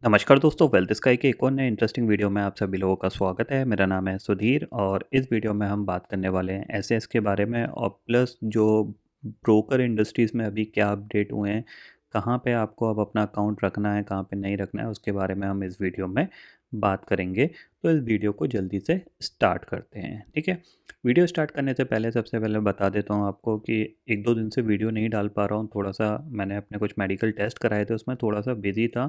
नमस्कार दोस्तों, wealth sky के एक और नए इंटरेस्टिंग वीडियो में आप सभी लोगों का स्वागत है। मेरा नाम है सुधीर और इस वीडियो में हम बात करने वाले हैं एसएस के बारे में और प्लस जो ब्रोकर इंडस्ट्रीज़ में अभी क्या अपडेट हुए हैं, कहाँ पे आपको अब अपना अकाउंट रखना है, कहाँ पे नहीं रखना है, उसके बारे में हम इस वीडियो में बात करेंगे। तो इस वीडियो को जल्दी से स्टार्ट करते हैं, ठीक है। वीडियो स्टार्ट करने से पहले सबसे पहले बता देता हूँ आपको कि 1-2 दिन से वीडियो नहीं डाल पा रहा हूँ। थोड़ा-सा मैंने अपने कुछ मेडिकल टेस्ट कराए थे, उसमें थोड़ा-सा बिज़ी था,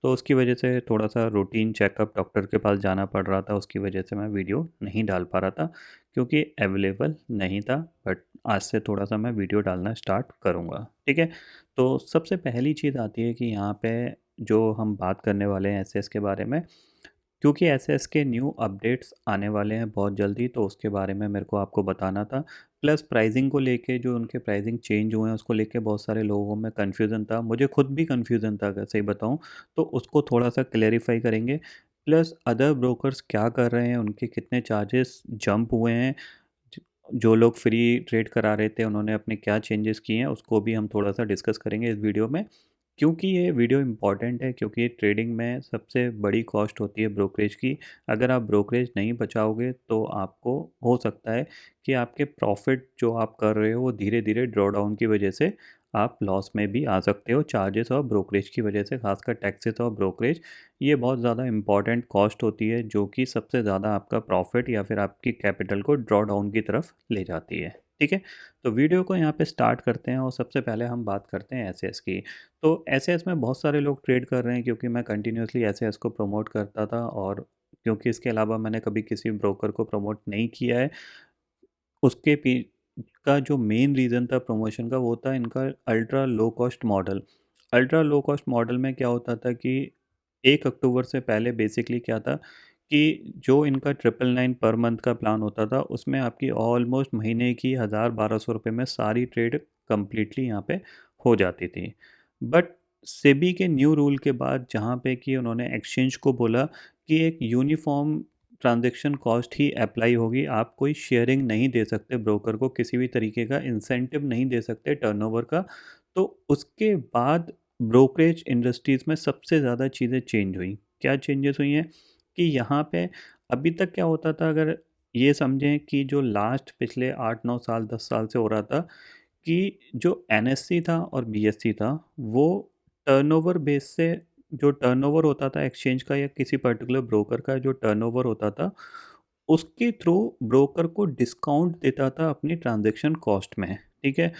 तो उसकी वजह से थोड़ा-सा रूटीन चेकअप डॉक्टर के पास जाना पड़ रहा था, उसकी वजह से मैं वीडियो नहीं डाल पा रहा था, क्योंकि अवेलेबल नहीं था। बट आज से थोड़ा-सा मैं वीडियो डालना स्टार्ट करूँगा, ठीक है? तो सबसे पहली चीज़ आती है कि यहाँ पे जो हम बात करने वाले हैं एसएस के बारे में, क्योंकि एसएस के न्यू अपडेट्स आने वाले हैं बहुत जल्दी, तो उसके बारे में मेरे को आपको बताना था। प्लस प्राइसिंग को लेके जो उनके प्राइसिंग चेंज हुए हैं, उसको लेके बहुत सारे लोगों में कन्फ्यूज़न था। मुझे खुद भी कन्फ्यूज़न था अगर सही बताऊँ, तो उसको थोड़ा-सा क्लैरिफ़ाई करेंगे। प्लस अदर ब्रोकर्स क्या कर रहे हैं, उनके कितने चार्जेस जंप हुए हैं, ज जो लोग फ्री ट्रेड करा रहे थे, उन्होंने अपने क्या चेंजेस किए हैं, उसको भी हम थोड़ा-सा डिस्कस करेंगे इस वीडियो में। क्योंकि ये वीडियो इम्पॉर्टेंट है, क्योंकि ट्रेडिंग में सबसे बड़ी कॉस्ट होती है ब्रोकरेज की। अगर आप ब्रोकरेज नहीं बचाओगे तो आपको हो सकता है कि आपके प्रॉफिट जो आप कर रहे हो वो धीरे धीरे ड्रॉ डाउन की वजह से आप लॉस में भी आ सकते हो, चार्जेस और ब्रोकरेज की वजह से, खासकर टैक्सेस और ब्रोकरेज। ये बहुत ज़्यादा इंपॉर्टेंट कॉस्ट होती है जो कि सबसे ज़्यादा आपका प्रॉफिट या फिर आपकी कैपिटल को ड्रॉ डाउन की तरफ ले जाती है, ठीक है। तो वीडियो को यहाँ पे स्टार्ट करते हैं और सबसे पहले हम बात करते हैं एसएस की। तो एसएएस में बहुत सारे लोग ट्रेड कर रहे हैं, क्योंकि मैं कंटिन्यूअसली एसएएस को प्रमोट करता था, और क्योंकि इसके अलावा मैंने कभी किसी ब्रोकर को प्रमोट नहीं किया है। उसके पी का जो मेन रीज़न था प्रमोशन का, वो था इनका ultra low cost model. Ultra low cost model में क्या होता था कि 1 अक्टूबर से पहले बेसिकली क्या था कि जो इनका 999 पर मंथ का प्लान होता था, उसमें आपकी ऑलमोस्ट महीने की 1000-1200 रुपये में सारी ट्रेड कंप्लीटली यहाँ पे हो जाती थी। बट सेबी के न्यू रूल के बाद, जहाँ पे कि उन्होंने एक्सचेंज को बोला कि एक यूनिफ़ॉर्म ट्रांज़ैक्शन कॉस्ट ही अप्लाई होगी, आप कोई शेयरिंग नहीं दे सकते ब्रोकर को, किसी भी तरीके का इंसेंटिव नहीं दे सकते टर्नओवर का। तो उसके बाद ब्रोकरेज इंडस्ट्रीज़ में सबसे ज़्यादा चीज़ें चेंज हुई। क्या चेंजेस हुई हैं कि यहाँ पे अभी तक क्या होता था, अगर ये समझें कि जो लास्ट पिछले 8-9 साल, 10 साल से हो रहा था कि जो एनएससी था और बीएससी था, वो टर्नओवर बेस से, जो टर्नओवर होता था एक्सचेंज का या किसी पर्टिकुलर ब्रोकर का जो टर्नओवर होता था, उसके थ्रू ब्रोकर को डिस्काउंट देता था अपनी ट्रांज़ैक्शन कॉस्ट में, ठीक है?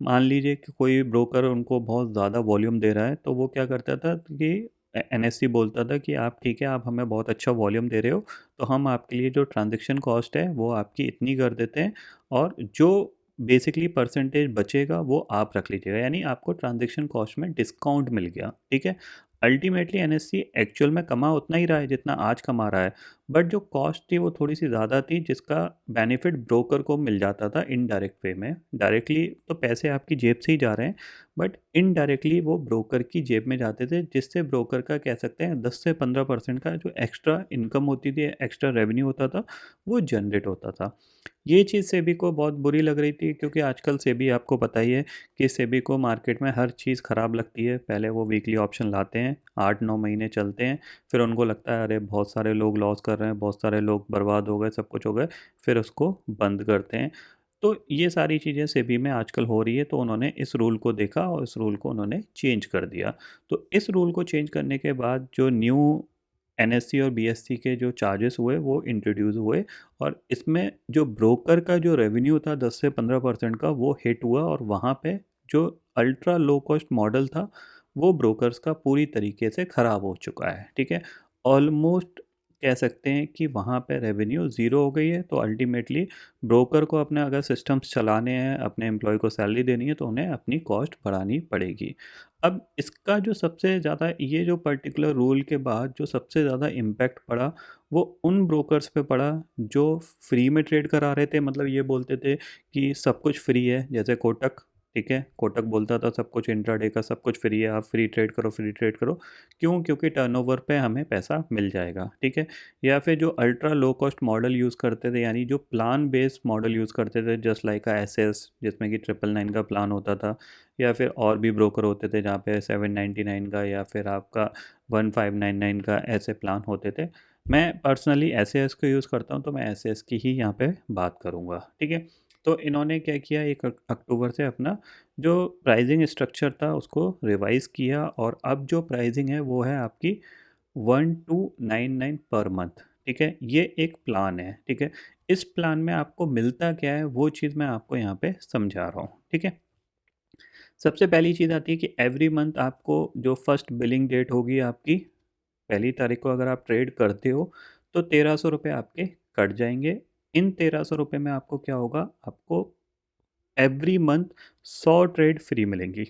मान लीजिए कि कोई ब्रोकर उनको बहुत ज़्यादा वॉल्यूम दे रहा है, तो वो क्या करता था कि एनएससी बोलता था कि आप ठीक है, आप हमें बहुत अच्छा वॉल्यूम दे रहे हो, तो हम आपके लिए जो ट्रांज़ैक्शन कॉस्ट है, वो आपकी इतनी कर देते हैं, और जो बेसिकली परसेंटेज बचेगा वो आप रख लीजिएगा, यानी आपको ट्रांज़ैक्शन कॉस्ट में डिस्काउंट मिल गया, ठीक है? अल्टीमेटली एनएससी एक्चुअल में कमा उतना ही रहा है जितना आज कमा रहा है, बट जो कॉस्ट थी वो थोड़ी-सी ज़्यादा थी, जिसका बेनिफिट ब्रोकर को मिल जाता था इनडायरेक्ट वे में। डायरेक्टली तो पैसे आपकी जेब से ही जा रहे हैं, बट इनडायरेक्टली वो ब्रोकर की जेब में जाते थे, जिससे ब्रोकर का कह सकते हैं 10 से 15% का जो एक्स्ट्रा इनकम होती थी, एक्स्ट्रा रेवेन्यू होता था, वो जनरेट होता था। ये चीज़ सेबी को बहुत बुरी लग रही थी, क्योंकि आजकल सेबी, आपको पता ही है कि सेबी को मार्केट में हर चीज़ ख़राब लगती है। पहले वो वीकली ऑप्शन लाते हैं, 8-9 महीने चलते हैं, फिर उनको लगता है अरे बहुत सारे लोग लॉस कर रहे हैं, बहुत सारे लोग बर्बाद हो गए, सब कुछ हो गए, फिर उसको बंद करते हैं। तो ये सारी चीज़ें सेबी में आजकल हो रही है, तो उन्होंने इस रूल को देखा और इस रूल को उन्होंने चेंज कर दिया। तो इस रूल को चेंज करने के बाद जो न्यू एनएससी और बीएससी के जो चार्जेस हुए वो इंट्रोड्यूस हुए, और इसमें जो ब्रोकर का जो रेवेन्यू था 10 से 15% का, वो हिट हुआ, और वहाँ पे जो अल्ट्रा लो कॉस्ट मॉडल था, वो ब्रोकर्स का पूरी तरीके से ख़राब हो चुका है, ठीक है? ऑलमोस्ट कह सकते हैं कि वहाँ पे रेवेन्यू ज़ीरो हो गई है, तो अल्टीमेटली ब्रोकर को अपने अगर सिस्टम्स चलाने हैं, अपने एम्प्लॉय को सैलरी देनी है, तो उन्हें अपनी कॉस्ट बढ़ानी पड़ेगी। अब इसका जो सबसे ज़्यादा, ये जो पर्टिकुलर रूल के बाद जो सबसे ज़्यादा इम्पैक्ट पड़ा, वो उन ब्रोकर्स पे पड़ा जो फ्री में ट्रेड करा रहे थे, मतलब ये बोलते थे कि सब कुछ फ्री है, जैसे कोटक, ठीक है, कोटक बोलता था सब कुछ इंट्राडे का सब कुछ फ्री है, आप फ्री ट्रेड करो, फ्री ट्रेड करो। क्यों? क्योंकि टर्नओवर पे हमें पैसा मिल जाएगा, ठीक है। या फिर जो ultra low cost model use करते थे, यानी जो प्लान बेस्ड मॉडल यूज़ करते थे, जस्ट लाइक एसएस, जिसमें कि 999 का प्लान होता था, या फिर और भी ब्रोकर होते थे जहाँ पे 799 का या फिर आपका 1599 का ऐसे प्लान होते थे। मैं पर्सनली एसएएस को यूज़ करता हूँ, तो मैं एसएएस की ही यहाँ पे बात करूँगा, ठीक है। तो इन्होंने क्या किया, 1 अक्टूबर से अपना जो प्राइसिंग स्ट्रक्चर था उसको रिवाइज़ किया, और अब जो प्राइसिंग है वो है आपकी 1299 पर मंथ, ठीक है। ये एक प्लान है, ठीक है। इस प्लान में आपको मिलता क्या है वो चीज़ मैं आपको यहाँ पे समझा रहा हूँ, ठीक है। सबसे पहली चीज़ आती है कि एवरी मंथ आपको जो फर्स्ट बिलिंग डेट होगी आपकी, 1 तारीख को अगर आप ट्रेड करते हो तो 1300 रुपये आपके कट जाएंगे। इन 1300 रुपये में आपको क्या होगा, आपको एवरी मंथ 100 ट्रेड फ्री मिलेंगी,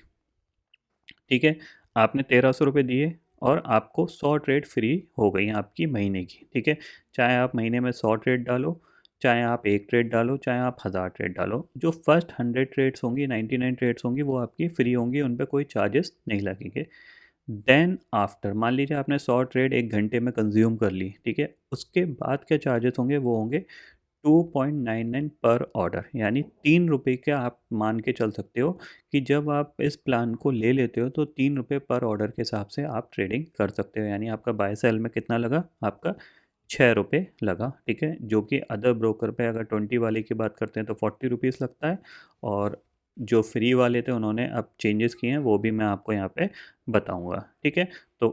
ठीक है। आपने 1300 रुपये दिए और आपको 100 ट्रेड फ्री हो गई आपकी महीने की, ठीक है। चाहे आप महीने में 100 ट्रेड डालो, चाहे आप 1 ट्रेड डालो, चाहे आप 1000 ट्रेड डालो, जो फर्स्ट 100 ट्रेड्स होंगी, 99 ट्रेड्स होंगी, वो आपकी फ्री होंगी, उन पर कोई चार्जेस नहीं लगेंगे। देन आफ्टर, मान लीजिए आपने 100 ट्रेड 1 घंटे में कंज्यूम कर ली, ठीक है। उसके बाद क्या चार्जेस होंगे, वो होंगे 2.99 पर ऑर्डर, यानी 3 रुपये का आप मान के चल सकते हो कि जब आप इस प्लान को ले लेते हो तो 3 रुपये पर ऑर्डर के हिसाब से आप ट्रेडिंग कर सकते हो। यानी आपका बाय सेल में कितना लगा, आपका 6 रुपये लगा, ठीक है। जो कि अदर ब्रोकर पे अगर 20 वाले की बात करते हैं तो 40 रुपीज़ लगता है, और जो फ्री वाले थे उन्होंने अब चेंजेस किए हैं, वो भी मैं आपको यहाँ पे बताऊँगा, ठीक है। तो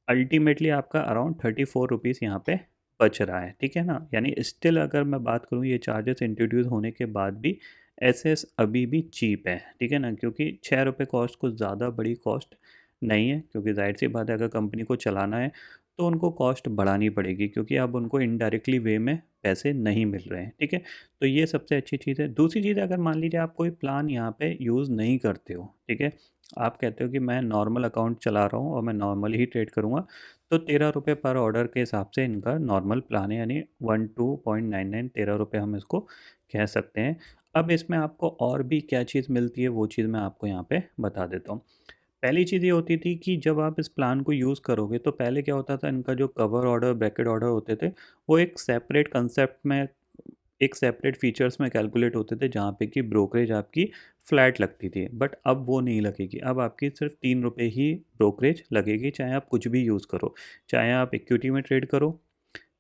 अल्टीमेटली आपका अराउंड 34 रुपीज़ यहाँ पे बच रहा है, ठीक है ना। यानी स्टिल अगर मैं बात करूँ ये चार्जेस इंट्रोड्यूस होने के बाद भी एसएस अभी भी चीप है, ठीक है ना, क्योंकि 6 रुपये कॉस्ट कुछ ज़्यादा बड़ी कॉस्ट नहीं है, क्योंकि जाहिर सी बात है अगर कंपनी को चलाना है तो उनको कॉस्ट बढ़ानी पड़ेगी, क्योंकि अब उनको इनडायरेक्टली वे में पैसे नहीं मिल रहे हैं, ठीक है। तो ये सबसे अच्छी चीज़ है। दूसरी चीज़, अगर मान लीजिए आप कोई प्लान यहाँ पे यूज़ नहीं करते हो, ठीक है, आप कहते हो कि मैं नॉर्मल अकाउंट चला रहा हूँ और मैं नॉर्मली ही ट्रेड करूँगा, तो 13 रुपये पर ऑर्डर के हिसाब से इनका नॉर्मल प्लान है, यानी 12.99, 13 रुपये हम इसको कह सकते हैं। अब इसमें आपको और भी क्या चीज़ मिलती है वो चीज़ मैं आपको यहाँ पे बता देता हूँ। पहली चीज़ ये होती थी कि जब आप इस प्लान को यूज़ करोगे तो पहले क्या होता था, इनका जो कवर ऑर्डर, ब्रैकेट ऑर्डर होते थे, वो एक सेपरेट कंसेप्ट में, एक सेपरेट फीचर्स में कैलकुलेट होते थे, जहाँ पे कि ब्रोकरेज आपकी फ़्लैट लगती थी। बट अब वो नहीं लगेगी, अब आपकी सिर्फ 3 रुपये ही ब्रोकरेज लगेगी, चाहे आप कुछ भी यूज़ करो। चाहे आप इक्विटी में ट्रेड करो,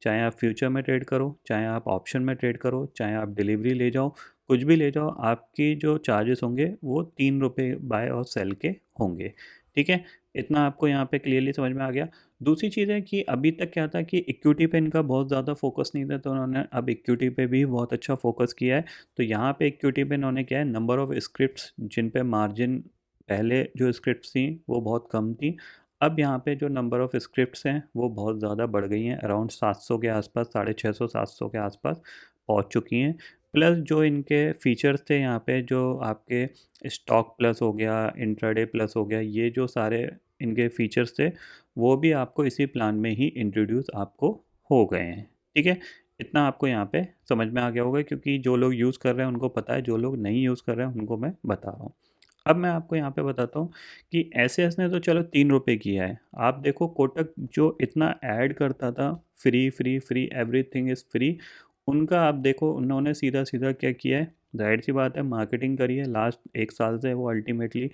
चाहे आप फ्यूचर में ट्रेड करो, चाहे आप ऑप्शन में ट्रेड करो, चाहे आप डिलीवरी ले जाओ, कुछ भी ले जाओ, आपकी जो चार्जेस होंगे वो 3 रुपये बाय और सेल के होंगे, ठीक है। इतना आपको यहाँ पे क्लियरली समझ में आ गया। दूसरी चीज़ है कि अभी तक क्या था कि इक्विटी पे इनका बहुत ज़्यादा फोकस नहीं था, तो उन्होंने अब इक्विटी पे भी बहुत अच्छा फोकस किया है। तो यहाँ पे इक्विटी पे इन्होंने क्या है, नंबर ऑफ़ स्क्रिप्ट्स जिन पे मार्जिन, पहले जो स्क्रिप्ट्स थी वो बहुत कम थी, अब यहाँ पे जो नंबर ऑफ़ स्क्रिप्ट्स हैं वो बहुत ज़्यादा बढ़ गई हैं, अराउंड 700 के आसपास, 650 700 के आसपास पहुँच चुकी हैं। प्लस जो इनके फीचर्स थे यहाँ पे, जो आपके स्टॉक प्लस हो गया, इंट्राडे प्लस हो गया, ये जो सारे इनके फीचर्स थे वो भी आपको इसी प्लान में ही इंट्रोड्यूस आपको हो गए हैं, ठीक है। इतना आपको यहाँ पे समझ में आ गया होगा, क्योंकि जो लोग यूज़ कर रहे हैं उनको पता है, जो लोग नहीं यूज़ कर रहे हैं उनको मैं बता रहा हूँ। अब मैं आपको यहाँ पे बताता हूँ कि एसएएस ने तो चलो 3 रुपये किया है। आप देखो कोटक जो इतना ऐड करता था, free free free, everything is free, उनका आप देखो उन्होंने सीधा सीधा क्या किया है, जाहिर सी बात है मार्केटिंग करी है लास्ट 1 साल से, वो अल्टीमेटली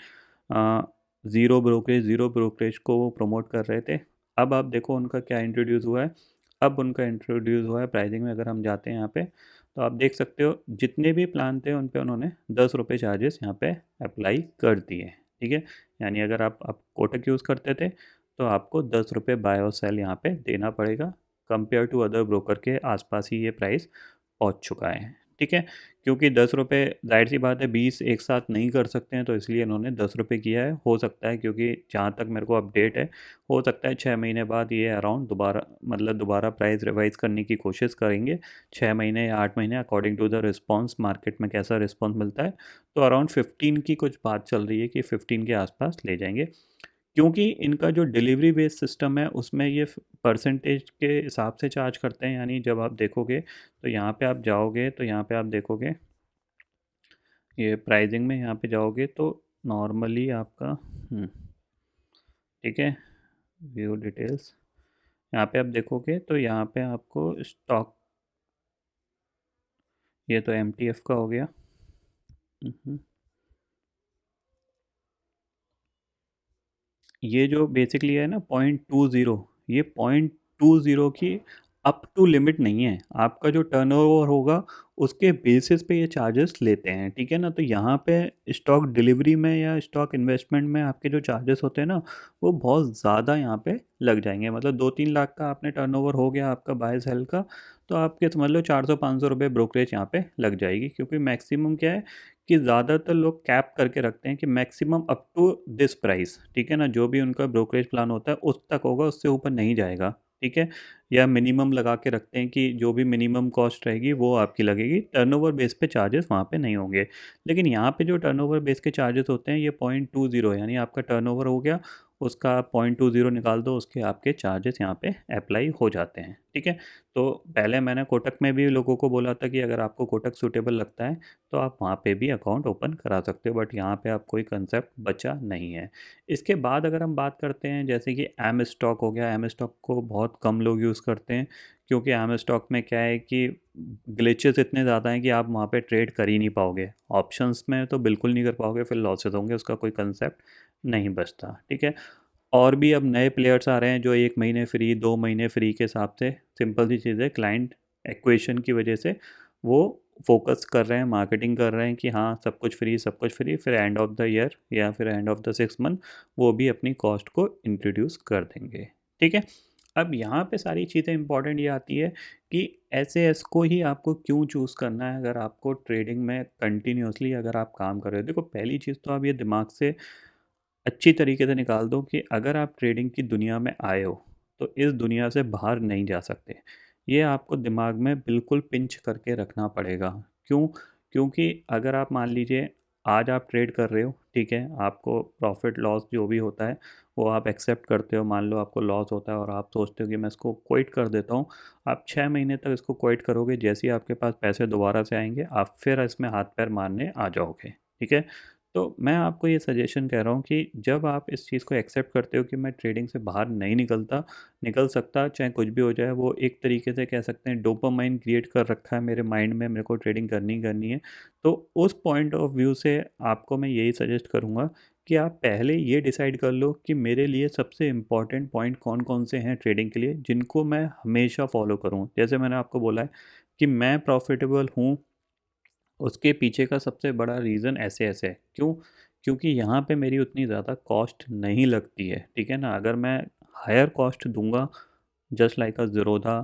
ज़ीरो ब्रोकरेज को वो प्रमोट कर रहे थे। अब आप देखो उनका क्या इंट्रोड्यूस हुआ है, अब उनका इंट्रोड्यूस हुआ है प्राइसिंग में, अगर हम जाते हैं यहाँ पे तो आप देख सकते हो जितने भी प्लान थे उन पे उन्होंने 10 रुपये चार्जेस यहाँ पे अप्लाई कर दिए, ठीक है। यानी अगर आप कोटक यूज़ करते थे तो आपको 10 रुपये बाय और सेल यहाँ पे देना पड़ेगा, कंपेयर टू अदर ब्रोकर के आसपास ही ये प्राइस पहुँच चुका है, ठीक है। क्योंकि 10 रुपये, जाहिर सी बात है 20 एक साथ नहीं कर सकते हैं, तो इसलिए इन्होंने 10 रुपये किया है। हो सकता है, क्योंकि जहाँ तक मेरे को अपडेट है, हो सकता है 6 महीने बाद ये अराउंड दोबारा, मतलब दोबारा प्राइस रिवाइज़ करने की कोशिश करेंगे, 6 महीने या 8 महीने, according to the response, market में कैसा रिस्पॉन्स मिलता है। तो अराउंड 15 की कुछ बात चल रही है कि 15 के आसपास ले जाएंगे, क्योंकि इनका जो डिलीवरी बेस्ड सिस्टम है उसमें ये परसेंटेज के हिसाब से चार्ज करते हैं। यानी जब आप देखोगे तो यहाँ पे आप जाओगे तो यहाँ पे आप देखोगे, ये प्राइसिंग में यहाँ पे जाओगे तो नॉर्मली आपका ठीक है, व्यू डिटेल्स, यहाँ पे आप देखोगे तो यहाँ पे आपको स्टॉक, ये तो MTF का हो गया। हम्म, ये जो बेसिकली है ना 0.20, ये 0.20 की अप टू लिमिट नहीं है, आपका जो टर्नओवर होगा उसके बेसिस पे ये चार्जेस लेते हैं, ठीक है ना। तो यहाँ पे स्टॉक डिलीवरी में या स्टॉक इन्वेस्टमेंट में आपके जो चार्जेस होते हैं ना, वो बहुत ज़्यादा यहाँ पे लग जाएंगे। मतलब 2-3 लाख का आपने टर्नओवर हो गया आपका बाय सेल का, तो आपके समझ लो 400-500 रुपये ब्रोकरेज यहाँ पे लग जाएगी, क्योंकि मैक्सिमम क्या है कि ज़्यादातर लोग कैप करके रखते हैं कि maximum up to this price, ठीक है ना, जो भी उनका ब्रोकरेज प्लान होता है उस तक होगा, उससे ऊपर नहीं जाएगा, ठीक है। या मिनिमम लगा के रखते हैं कि जो भी मिनिमम कॉस्ट रहेगी वो आपकी लगेगी, टर्नओवर बेस पे चार्जेस वहाँ पे नहीं होंगे। लेकिन यहाँ पे जो टर्नओवर बेस के चार्जेस होते हैं ये 0.20, यानी आपका टर्नओवर हो गया, उसका 0.20 निकाल दो, उसके आपके चार्जेस यहाँ पे अप्लाई हो जाते हैं, ठीक है। तो पहले मैंने कोटक में भी लोगों को बोला था कि अगर आपको कोटक सूटेबल लगता है तो आप वहाँ पे भी अकाउंट ओपन करा सकते हो, बट यहाँ पे आप कोई कंसेप्ट बचा नहीं है। इसके बाद अगर हम बात करते हैं जैसे कि एम स्टॉक हो गया, एम स्टॉक को बहुत कम लोग यूज़ करते हैं, क्योंकि एम स्टॉक में क्या है कि ग्लिचेस इतने ज़्यादा हैं कि आप वहाँ पे ट्रेड कर ही नहीं पाओगे, ऑप्शंस में तो बिल्कुल नहीं कर पाओगे, फिर लॉसेस होंगे, उसका कोई कंसेप्ट नहीं बचता, ठीक है। और भी अब नए प्लेयर्स आ रहे हैं जो 1 महीने फ्री, 2 महीने फ्री के हिसाब से, सिंपल सी चीज़ है, क्लाइंट एक्वेशन की वजह से वो फोकस कर रहे हैं, मार्केटिंग कर रहे हैं कि हाँ सब कुछ फ्री, सब कुछ फ्री, फिर एंड ऑफ द ईयर या फिर एंड ऑफ द 6 मंथ वो भी अपनी कॉस्ट को इंट्रोड्यूस कर देंगे, ठीक है। अब यहाँ पे सारी चीज़ें इंपॉर्टेंट ये आती है कि SAS को ही आपको क्यों चूज़ करना है अगर आपको ट्रेडिंग में कंटिन्यूसली अगर आप काम कर रहे हो। देखो पहली चीज़ तो आप ये दिमाग से अच्छी तरीके से निकाल दो कि अगर आप ट्रेडिंग की दुनिया में आए हो तो इस दुनिया से बाहर नहीं जा सकते। ये आपको दिमाग में बिल्कुल पिंच करके रखना पड़ेगा। क्यों? क्योंकि अगर आप मान लीजिए आज आप ट्रेड कर रहे हो, ठीक है, आपको प्रॉफिट लॉस जो भी होता है वो आप एक्सेप्ट करते हो, मान लो आपको लॉस होता है और आप सोचते हो कि मैं इसको क्विट कर देता हूँ। आप 6 महीने तक इसको क्विट करोगे, जैसे ही आपके पास पैसे दोबारा से आएंगे आप फिर इसमें हाथ पैर मारने आ जाओगे, ठीक है। तो मैं आपको ये सजेशन कह रहा हूँ कि जब आप इस चीज़ को एक्सेप्ट करते हो कि मैं ट्रेडिंग से बाहर नहीं निकल सकता, चाहे कुछ भी हो जाए, वो एक तरीके से कह सकते हैं डोपामाइन क्रिएट कर रखा है मेरे माइंड में, मेरे को ट्रेडिंग करनी ही करनी है। तो उस पॉइंट ऑफ व्यू से आपको मैं यही सजेस्ट करूँगा कि आप पहले ये डिसाइड कर लो कि मेरे लिए सबसे इम्पॉर्टेंट पॉइंट कौन कौन से हैं ट्रेडिंग के लिए, जिनको मैं हमेशा फॉलो करूँ। जैसे मैंने आपको बोला है कि मैं प्रॉफिटेबल हूँ, उसके पीछे का सबसे बड़ा रीज़न ऐसे ऐसे है। क्यों? क्योंकि यहाँ पे मेरी उतनी ज़्यादा कॉस्ट नहीं लगती है, ठीक है ना। अगर मैं हायर कॉस्ट दूंगा, जस्ट लाइक अ ज़ीरोधा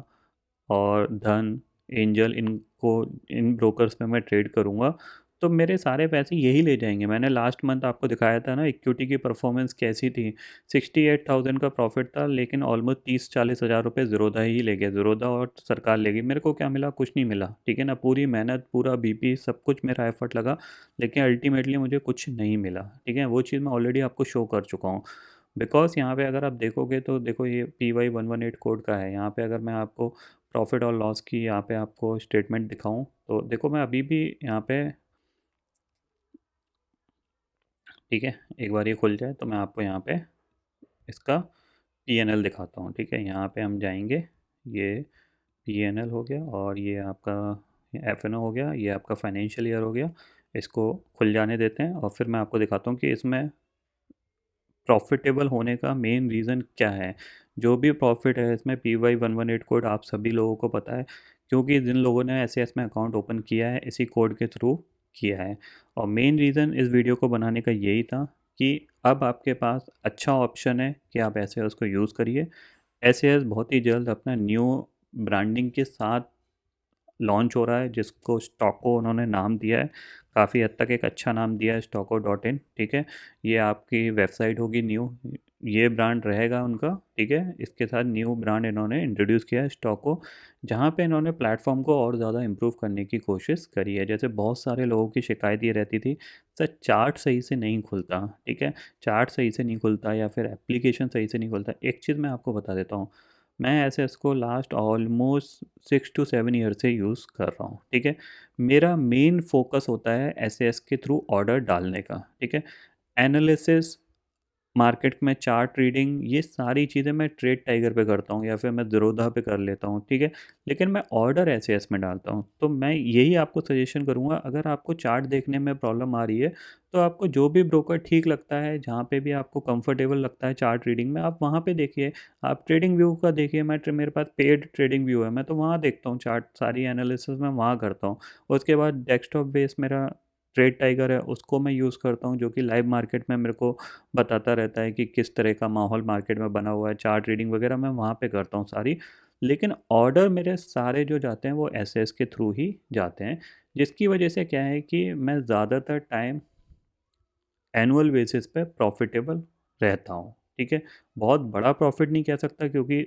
और धन, एंजल, इनको, इन ब्रोकर्स में मैं ट्रेड करूँगा तो मेरे सारे पैसे यही ले जाएंगे। मैंने लास्ट मंथ आपको दिखाया था ना इक्विटी की परफॉर्मेंस कैसी थी, 68,000 का प्रॉफिट था, लेकिन ऑलमोस्ट 30-40 हज़ार रुपये ज़ीरोधा ही ले गया, ज़ीरोधा और सरकार ले गई। मेरे को क्या मिला? कुछ नहीं मिला, ठीक है ना। पूरी मेहनत, पूरा BP, सब कुछ मेरा एफर्ट लगा, लेकिन अल्टीमेटली मुझे कुछ नहीं मिला, ठीक है। वो चीज़ मैं ऑलरेडी आपको शो कर चुका हूँ। बिकॉज यहाँ पे अगर आप देखोगे तो देखो ये PY118 कोड का है, यहाँ पे अगर मैं आपको प्रॉफिट और लॉस की यहाँ पे आपको स्टेटमेंट दिखाऊं तो देखो मैं अभी भी यहाँ पे, ठीक है, एक बार ये खुल जाए तो मैं आपको यहाँ पे इसका P&L दिखाता हूँ, ठीक है। यहाँ पे हम जाएंगे, ये P&L हो गया और ये आपका FNO हो गया, ये आपका फाइनेंशियल ईयर हो गया। इसको खुल जाने देते हैं और फिर मैं आपको दिखाता हूँ कि इसमें प्रॉफिटेबल होने का मेन रीज़न क्या है। जो भी प्रॉफिट है इसमें PY118 कोड आप सभी लोगों को पता है, क्योंकि जिन लोगों ने SAS में अकाउंट ओपन किया है इसी कोड के थ्रू किया है। और मेन रीज़न इस वीडियो को बनाने का यही था कि अब आपके पास अच्छा ऑप्शन है कि आप SAS को यूज़ करिए। SAS बहुत ही जल्द अपना न्यू ब्रांडिंग के साथ लॉन्च हो रहा है, जिसको स्टॉको उन्होंने नाम दिया है, काफ़ी हद तक एक अच्छा नाम दिया है, stoco.in, ठीक है। ये आपकी वेबसाइट होगी न्यू, ये ब्रांड रहेगा उनका, ठीक है। इसके साथ न्यू ब्रांड इन्होंने इंट्रोड्यूस किया है स्टॉको, जहाँ पे इन्होंने प्लेटफॉर्म को और ज़्यादा इम्प्रूव करने की कोशिश करी है। जैसे बहुत सारे लोगों की शिकायत ये रहती थी, सर चार्ट सही से नहीं खुलता, ठीक है, चार्ट सही से नहीं खुलता या फिर एप्लीकेशन सही से नहीं खुलता। एक चीज़ मैं आपको बता देता हूँ, मैं एसएस को लास्ट ऑलमोस्ट 6 to 7 ईयर से यूज़ कर रहा हूँ, ठीक है। मेरा मेन फोकस होता है एसएस के थ्रू ऑर्डर डालने का, ठीक है। एनालिसिस, मार्केट में चार्ट रीडिंग, ये सारी चीज़ें मैं ट्रेड टाइगर पे करता हूँ या फिर मैं ज़ीरोधा पे कर लेता हूँ, ठीक है। लेकिन मैं ऑर्डर एसएएस में डालता हूँ। तो मैं यही आपको सजेशन करूँगा, अगर आपको चार्ट देखने में प्रॉब्लम आ रही है तो आपको जो भी ब्रोकर ठीक लगता है, जहाँ पे भी आपको कंफर्टेबल लगता है चार्ट रीडिंग में, आप वहाँ पे देखिए। आप ट्रेडिंग व्यू का देखिए, मेरे पास पेड ट्रेडिंग व्यू है, मैं तो वहाँ देखता हूँ चार्ट, सारी एनालिसिस मैं वहाँ करता हूँ। उसके बाद डेस्कटॉप बेस मेरा ट्रेड टाइगर है, उसको मैं यूज़ करता हूँ, जो कि लाइव मार्केट में मेरे को बताता रहता है कि किस तरह का माहौल मार्केट में बना हुआ है। चार्ट रीडिंग वगैरह मैं वहाँ पे करता हूँ सारी। लेकिन ऑर्डर मेरे सारे जो जाते हैं वो एसएस के थ्रू ही जाते हैं, जिसकी वजह से क्या है कि मैं ज़्यादातर टाइम एनुअल बेसिस पे प्रॉफिटेबल रहता हूँ, ठीक है। बहुत बड़ा प्रॉफिट नहीं कह सकता, क्योंकि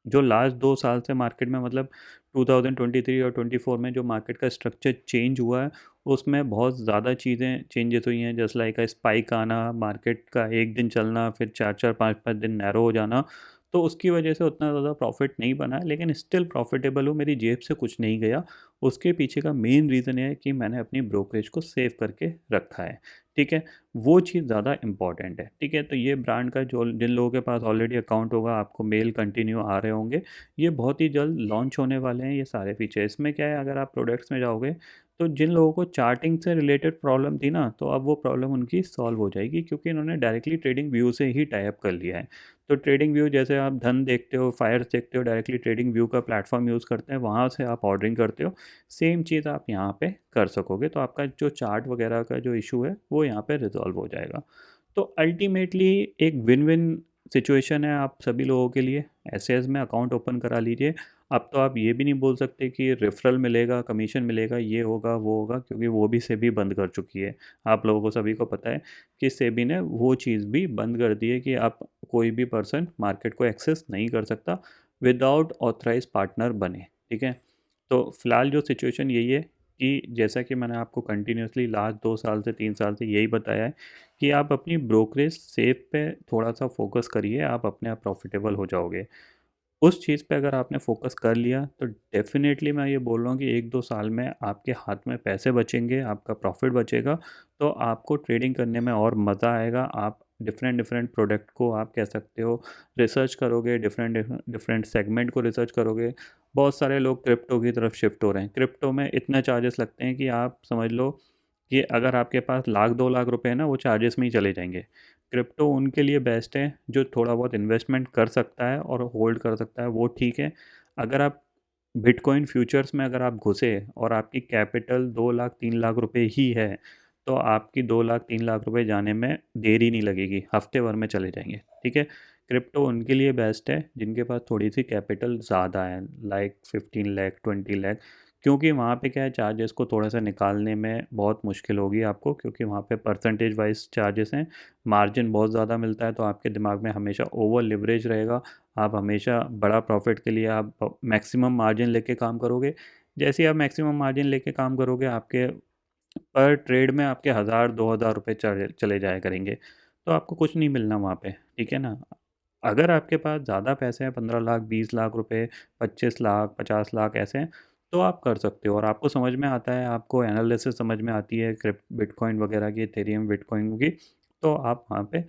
जो लास्ट 2 साल से मार्केट में, मतलब 2023 और 24 में जो मार्केट का स्ट्रक्चर चेंज हुआ है, उसमें बहुत ज़्यादा चीज़ें चेंजेस हुई हैं। जस्ट लाइक स्पाइक आना, मार्केट का एक दिन चलना, फिर 4-4 5-5 दिन नैरो हो जाना। तो उसकी वजह से उतना ज़्यादा प्रॉफिट नहीं बना है, लेकिन स्टिल प्रॉफिटेबल हूँ, मेरी जेब से कुछ नहीं गया। उसके पीछे का मेन रीज़न ये है कि मैंने अपनी ब्रोकरेज को सेव करके रखा है, ठीक है। वो चीज़ ज़्यादा इम्पॉर्टेंट है, ठीक है। तो ये ब्रांड का, जो जिन लोगों के पास ऑलरेडी अकाउंट होगा, आपको मेल कंटिन्यू आ रहे होंगे, ये बहुत ही जल्द लॉन्च होने वाले हैं ये सारे फीचर। इसमें क्या है, अगर आप प्रोडक्ट्स में जाओगे तो जिन लोगों को चार्टिंग से रिलेटेड प्रॉब्लम थी ना, तो अब वो प्रॉब्लम उनकी सॉल्व हो जाएगी, क्योंकि इन्होंने डायरेक्टली ट्रेडिंग व्यू से ही टाई अप कर लिया है। तो ट्रेडिंग व्यू, जैसे आप धन देखते हो, फायर देखते हो, डायरेक्टली ट्रेडिंग व्यू का प्लेटफॉर्म यूज़ करते हैं, वहाँ से आप ऑर्डरिंग करते हो, सेम चीज़ आप यहाँ पे कर सकोगे। तो आपका जो चार्ट वगैरह का जो इशू है वो यहाँ पे रिजॉल्व हो जाएगा। तो अल्टीमेटली एक विन विन सिचुएशन है आप सभी लोगों के लिए। एसएएस में अकाउंट ओपन करा लीजिए। अब तो आप ये भी नहीं बोल सकते कि रेफरल मिलेगा, कमीशन मिलेगा, ये होगा वो होगा, क्योंकि वो भी सेबी बंद कर चुकी है। आप लोगों को सभी को पता है कि सेबी ने वो चीज़ भी बंद कर दी है कि आप, कोई भी पर्सन मार्केट को एक्सेस नहीं कर सकता विदाउट ऑथराइज पार्टनर बने, ठीक है। तो फिलहाल जो सिचुएशन यही है कि जैसा कि मैंने आपको कंटिन्यूसली लास्ट 2 साल से 3 साल से यही बताया है कि आप अपनी ब्रोकरेज सेफ पे थोड़ा सा फोकस करिए, आप अपने आप प्रॉफिटेबल हो जाओगे। उस चीज़ पे अगर आपने फ़ोकस कर लिया तो डेफ़िनेटली मैं ये बोल रहा हूँ कि 1-2 साल में आपके हाथ में पैसे बचेंगे, आपका प्रॉफ़िट बचेगा, तो आपको ट्रेडिंग करने में और मज़ा आएगा। आप डिफ़रेंट डिफ़रेंट प्रोडक्ट को, आप कह सकते हो, रिसर्च करोगे, डिफ़रेंट डिफ़रेंट सेगमेंट को रिसर्च करोगे। बहुत सारे लोग क्रिप्टो की तरफ शिफ्ट हो रहे हैं। क्रिप्टो में इतने चार्जेस लगते हैं कि आप समझ लो कि अगर आपके पास लाख 2 लाख रुपए हैं ना, वो चार्जेस में ही चले जाएँगे। क्रिप्टो उनके लिए बेस्ट है जो थोड़ा बहुत इन्वेस्टमेंट कर सकता है और होल्ड कर सकता है, वो ठीक है। अगर आप बिटकॉइन फ्यूचर्स में अगर आप घुसे और आपकी कैपिटल 2 लाख 3 लाख रुपए ही है, तो आपकी 2 लाख 3 लाख रुपए जाने में देरी नहीं लगेगी, हफ्ते भर में चले जाएंगे, ठीक है। क्रिप्टो उनके लिए बेस्ट है जिनके पास थोड़ी सी कैपिटल ज़्यादा है, लाइक 15 लाख 20 लाख, क्योंकि वहाँ पे क्या है, चार्जेस को थोड़ा सा निकालने में बहुत मुश्किल होगी आपको, क्योंकि वहाँ पे परसेंटेज वाइज चार्जेस हैं। मार्जिन बहुत ज़्यादा मिलता है, तो आपके दिमाग में हमेशा ओवर लिवरेज रहेगा। आप हमेशा बड़ा प्रॉफिट के लिए आप मैक्सिमम मार्जिन लेके काम करोगे। जैसे ही आप मैक्सिमम मार्जिन लेके काम करोगे, आपके पर ट्रेड में आपके 1000-2000 रुपये चले जाया करेंगे, तो आपको कुछ नहीं मिलना वहाँ पे, ठीक है ना। अगर आपके पास ज़्यादा पैसे हैं, 15 लाख 20 लाख रुपए, 25 लाख 50 लाख ऐसे हैं, तो आप कर सकते हो और आपको समझ में आता है, आपको एनालिसिस समझ में आती है क्रिप्ट बिटकॉइन वगैरह की, इथेरियम बिटकॉइन की, तो आप वहाँ पे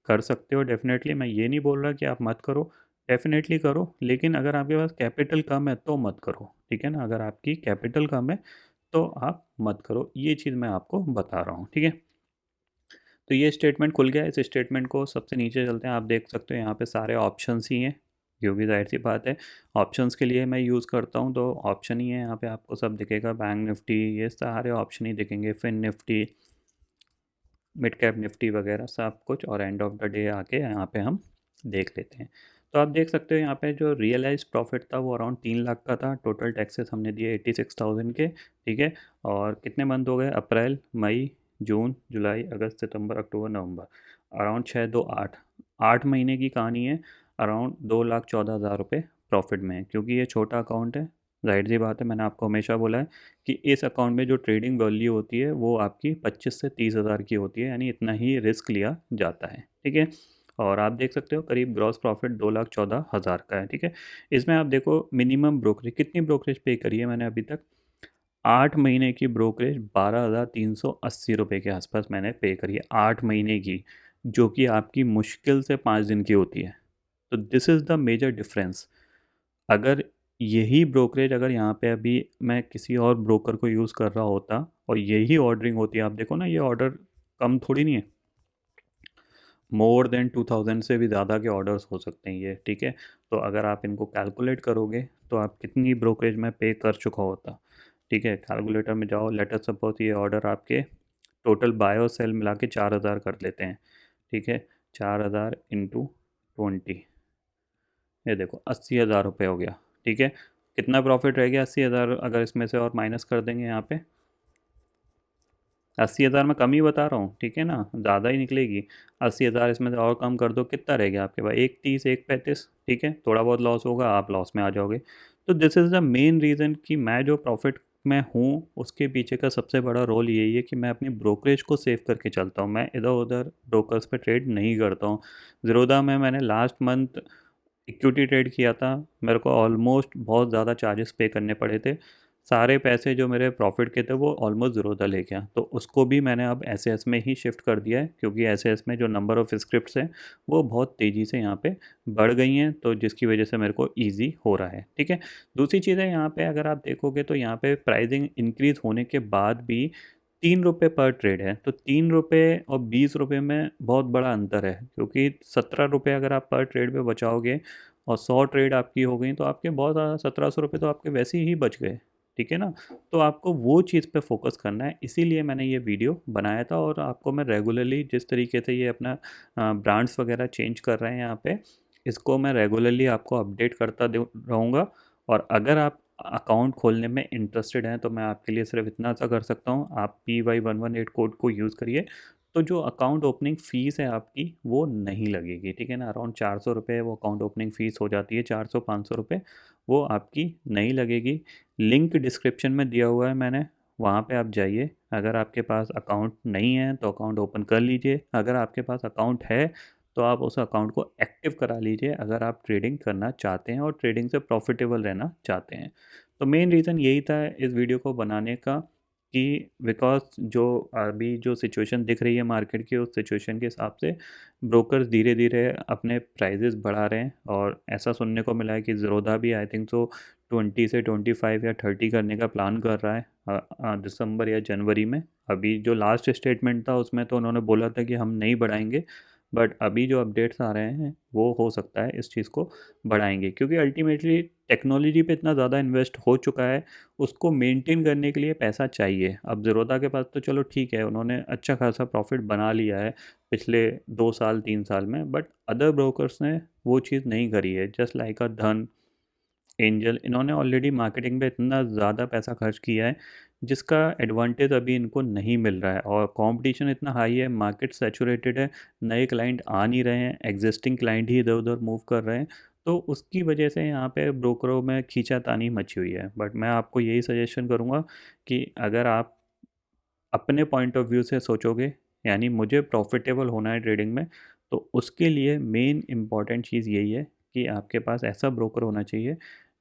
कर सकते हो डेफिनेटली। मैं ये नहीं बोल रहा कि आप मत करो, डेफिनेटली करो, लेकिन अगर आपके पास कैपिटल कम है तो मत करो, ठीक है ना। अगर आपकी कैपिटल कम है तो आप मत करो, ये चीज़ मैं आपको बता रहा हूँ, ठीक है। तो ये स्टेटमेंट खुल गया। इस स्टेटमेंट को सबसे नीचे चलते हैं, आप देख सकते हो यहाँ पे सारे ऑप्शंस ही हैं, क्योंकि जाहिर सी बात है ऑप्शंस के लिए मैं यूज़ करता हूँ, तो ऑप्शन ही है यहाँ पे, आपको सब दिखेगा, बैंक निफ्टी, ये सारे ऑप्शन ही दिखेंगे, fin Nifty, mid cap Nifty वगैरह सब कुछ, और एंड ऑफ द डे आके यहाँ पे हम देख लेते हैं। तो आप देख सकते हो यहाँ पे जो रियलाइज प्रॉफिट था वो अराउंड 3 लाख का था। टोटल टैक्सेस हमने दिए 86,000 के, ठीक है। और कितने मंथ हो गए, अप्रैल मई जून जुलाई अगस्त सितंबर अक्टूबर नवंबर, अराउंड 6 2 8, 8 महीने की कहानी है। अराउंड 2,14,000 रुपये प्रॉफिट में है, क्योंकि ये छोटा अकाउंट है। जाहिर सी बात है, मैंने आपको हमेशा बोला है कि इस अकाउंट में जो ट्रेडिंग वैल्यू होती है वो आपकी 25 से 30 हज़ार की होती है, यानी इतना ही रिस्क लिया जाता है, ठीक है। और आप देख सकते हो करीब ग्रॉस प्रॉफिट 2,14,000 का है, ठीक है। इसमें आप देखो मिनिमम ब्रोकरेज कितनी ब्रोकरेज पे करी है मैंने अभी तक, 8 महीने की ब्रोकरेज 12,380 रुपये के आसपास मैंने पे करी है 8 महीने की, जो कि आपकी मुश्किल से 5 दिन की होती है। तो this is the major difference. अगर यही ब्रोकरेज अगर यहाँ पे अभी मैं किसी और ब्रोकर को यूज़ कर रहा होता और यही ऑर्डरिंग होती है, आप देखो ना ये ऑर्डर कम थोड़ी नहीं है, मोर देन 2000 से भी ज़्यादा के ऑर्डर्स हो सकते हैं ये, ठीक है। तो अगर आप इनको कैलकुलेट करोगे तो आप कितनी ब्रोकरेज में पे कर चुका होता, ठीक है। कैलकुलेटर में जाओ, लेटर सपोज ये ऑर्डर आपके टोटल बाय और सेल मिला के 4,000 कर लेते हैं, ठीक है। 4,000 इंटू 20, ये देखो 80,000 रुपये हो गया, ठीक है। कितना प्रॉफिट रह गया 80,000, अगर इसमें से और माइनस कर देंगे यहाँ पे, 80,000 में कम ही बता रहा हूँ, ठीक है ना, ज़्यादा ही निकलेगी। 80,000 इसमें से और कम कर दो, कितना रह गया आपके पास, 1,30 1,35, ठीक है। थोड़ा बहुत लॉस होगा, आप लॉस में आ जाओगे। तो this is the main reason कि मैं जो प्रॉफिट में हूँ उसके पीछे का सबसे बड़ा रोल यही है कि मैं अपनी ब्रोकरेज को सेव करके चलता हूँ, मैं इधर उधर ब्रोकर्स पे ट्रेड नहीं करता हूँ। ज़ीरोधा में मैंने लास्ट मंथ इक्विटी ट्रेड किया था, मेरे को ऑलमोस्ट बहुत ज़्यादा चार्जेस पे करने पड़े थे। सारे पैसे जो मेरे प्रॉफिट के थे वो ऑलमोस्ट ज़ीरोधा ले गया, तो उसको भी मैंने अब एसएएस में ही शिफ्ट कर दिया है, क्योंकि एसएएस में जो नंबर ऑफ़ स्क्रिप्ट्स हैं वो बहुत तेज़ी से यहाँ पे बढ़ गई हैं, तो जिसकी वजह से मेरे को ईज़ी हो रहा है, ठीक है। दूसरी चीज़ है यहाँ पे, अगर आप देखोगे तो यहाँ पे प्राइसिंग इंक्रीज़ होने के बाद भी 3 रुपये पर ट्रेड है, तो 3 रुपये और 20 रुपये में बहुत बड़ा अंतर है, क्योंकि 17 रुपये अगर आप पर ट्रेड पे बचाओगे और 100 ट्रेड आपकी हो गई तो आपके बहुत ज़्यादा 1,700 रुपये तो आपके वैसे ही बच गए, ठीक है ना। तो आपको वो चीज़ पे फोकस करना है, इसीलिए मैंने ये वीडियो बनाया था। और आपको मैं रेगुलरली जिस तरीके से ये अपना ब्रांड्स वगैरह चेंज कर रहे हैं यहाँ पे, इसको मैं रेगुलरली आपको अपडेट करता रहूँगा। और अगर आप अकाउंट खोलने में इंटरेस्टेड हैं तो मैं आपके लिए सिर्फ इतना सा कर सकता हूँ, आप PY118 कोड को यूज़ करिए, तो जो अकाउंट ओपनिंग फ़ीस है आपकी वो नहीं लगेगी, ठीक है ना। अराउंड 400 रुपये वो अकाउंट ओपनिंग फ़ीस हो जाती है, 400-500 रुपये वो आपकी नहीं लगेगी। लिंक डिस्क्रिप्शन में दिया हुआ है मैंने, वहाँ पे आप जाइए। अगर आपके पास अकाउंट नहीं है तो अकाउंट ओपन कर लीजिए, अगर आपके पास अकाउंट है तो आप उस अकाउंट को एक्टिव करा लीजिए, अगर आप ट्रेडिंग करना चाहते हैं और ट्रेडिंग से प्रॉफिटेबल रहना चाहते हैं। तो मेन रीज़न यही था इस वीडियो को बनाने का, कि बिकॉज़ जो अभी जो सिचुएशन दिख रही है मार्केट की, उस सिचुएशन के हिसाब से ब्रोकर्स धीरे-धीरे अपने प्राइसेस बढ़ा रहे हैं। और ऐसा सुनने को मिला है कि ज़ीरोधा भी आई थिंक सो 20 से 25 या 30 करने का प्लान कर रहा है दिसंबर या जनवरी में। अभी जो लास्ट स्टेटमेंट था उसमें तो उन्होंने बोला था कि हम नहीं बढ़ाएँगे, बट अभी जो अपडेट्स आ रहे हैं वो हो सकता है इस चीज़ को बढ़ाएँगे, क्योंकि अल्टीमेटली टेक्नोलॉजी पे इतना ज़्यादा इन्वेस्ट हो चुका है, उसको मेंटेन करने के लिए पैसा चाहिए। अब ज़ीरोधा के पास तो चलो ठीक है, उन्होंने अच्छा खासा प्रॉफिट बना लिया है पिछले 2 साल 3 साल में, बट अदर ब्रोकर्स ने वो चीज़ नहीं करी है। जस्ट लाइक अ धन, एंजल, इन्होंने ऑलरेडी मार्केटिंग पे इतना ज़्यादा पैसा खर्च किया है जिसका एडवांटेज अभी इनको नहीं मिल रहा है, और कंपटीशन इतना हाई है, मार्केट सैचुरेटेड है, नए क्लाइंट आ नहीं रहे हैं, एग्जिस्टिंग क्लाइंट ही इधर उधर मूव कर रहे हैं। तो उसकी वजह से यहाँ पे ब्रोकरों में खींचातानी मची हुई है। बट मैं आपको यही सजेशन करूँगा कि अगर आप अपने पॉइंट ऑफ व्यू से सोचोगे, यानी मुझे प्रॉफिटेबल होना है ट्रेडिंग में, तो उसके लिए मेन इम्पॉर्टेंट चीज़ यही है कि आपके पास ऐसा ब्रोकर होना चाहिए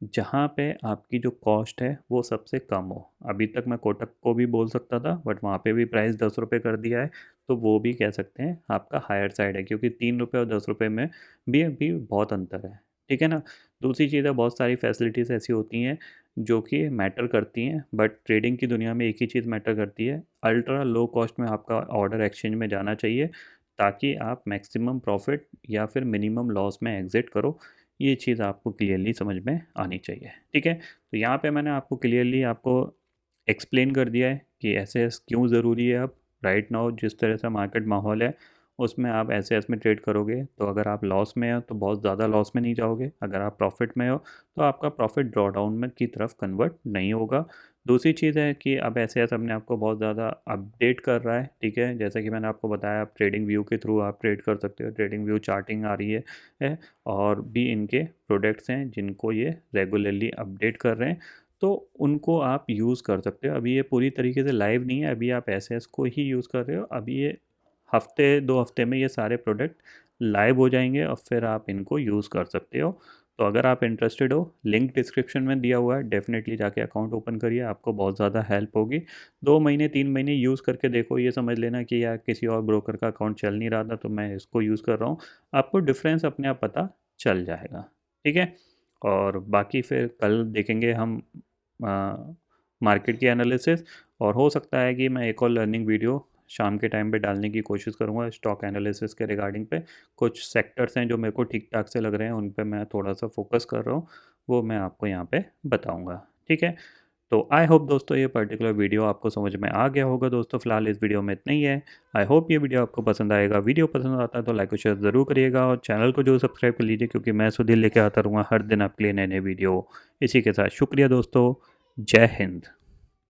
जहाँ पे आपकी जो कॉस्ट है वो सबसे कम हो। अभी तक मैं कोटक को भी बोल सकता था, बट वहाँ पे भी प्राइस 10 रुपये कर दिया है, तो वो भी कह सकते हैं आपका हायर साइड है, क्योंकि 3 रुपये और 10 रुपये में भी अभी बहुत अंतर है, ठीक है ना। दूसरी चीज़ है, बहुत सारी फैसिलिटीज़ ऐसी होती हैं जो कि मैटर करती हैं, बट ट्रेडिंग की दुनिया में एक ही चीज़ मैटर करती है, अल्ट्रा लो कॉस्ट में आपका ऑर्डर एक्सचेंज में जाना चाहिए, ताकि आप मैक्सिमम प्रॉफिट या फिर मिनिमम लॉस में एग्जिट करो। ये चीज़ आपको क्लियरली समझ में आनी चाहिए, ठीक है। तो यहाँ पे मैंने आपको क्लियरली आपको एक्सप्लेन कर दिया है कि एसएएस क्यों ज़रूरी है। अब राइट नाउ जिस तरह से मार्केट माहौल है उसमें आप एसएएस में ट्रेड करोगे तो अगर आप लॉस में हो तो बहुत ज़्यादा लॉस में नहीं जाओगे, अगर आप प्रॉफिट में हो तो आपका प्रॉफिट ड्रॉ डाउन में की तरफ कन्वर्ट नहीं होगा। दूसरी चीज़ है कि अब एसएएस अपने आप को बहुत ज़्यादा अपडेट कर रहा है, ठीक है। जैसे कि मैंने आपको बताया, आप ट्रेडिंग व्यू के थ्रू आप ट्रेड कर सकते हो, ट्रेडिंग व्यू चार्टिंग आ रही है और भी इनके प्रोडक्ट्स हैं जिनको ये रेगुलरली अपडेट कर रहे हैं, तो उनको आप यूज़ कर सकते हो। अभी ये पूरी तरीके से लाइव नहीं है, अभी आप एसएएस को ही यूज़ कर रहे हो, अभी ये हफ्ते 2 हफ्ते में ये सारे प्रोडक्ट लाइव हो जाएंगे और फिर आप इनको यूज़ कर सकते हो। तो अगर आप इंटरेस्टेड हो, लिंक डिस्क्रिप्शन में दिया हुआ है, डेफिनेटली जाके अकाउंट ओपन करिए, आपको बहुत ज़्यादा हेल्प होगी। 2 महीने 3 महीने यूज़ करके देखो, ये समझ लेना कि यार किसी और ब्रोकर का अकाउंट चल नहीं रहा था तो मैं इसको यूज़ कर रहा हूँ, आपको डिफरेंस अपने आप पता चल जाएगा। ठीक है, और बाकी फिर कल देखेंगे हम मार्केट की एनालिसिस, और हो सकता है कि मैं एक और लर्निंग वीडियो शाम के टाइम पे डालने की कोशिश करूँगा स्टॉक एनालिसिस के रिगार्डिंग पे। कुछ सेक्टर्स हैं जो मेरे को ठीक ठाक से लग रहे हैं, उन पे मैं थोड़ा सा फोकस कर रहा हूँ, वो मैं आपको यहाँ पे बताऊँगा। ठीक है, तो आई होप दोस्तों ये पर्टिकुलर वीडियो आपको समझ में आ गया होगा। दोस्तों फिलहाल इस वीडियो में इतना ही है। आई होप ये वीडियो आपको पसंद आएगा। वीडियो पसंद आता है तो लाइक और शेयर ज़रूर करिएगा, और चैनल को जो सब्सक्राइब कर लीजिए, क्योंकि मैं सुधीर लेके आता रहूँगा हर दिन आपके लिए नए नए वीडियो। इसी के साथ शुक्रिया दोस्तों, जय हिंद।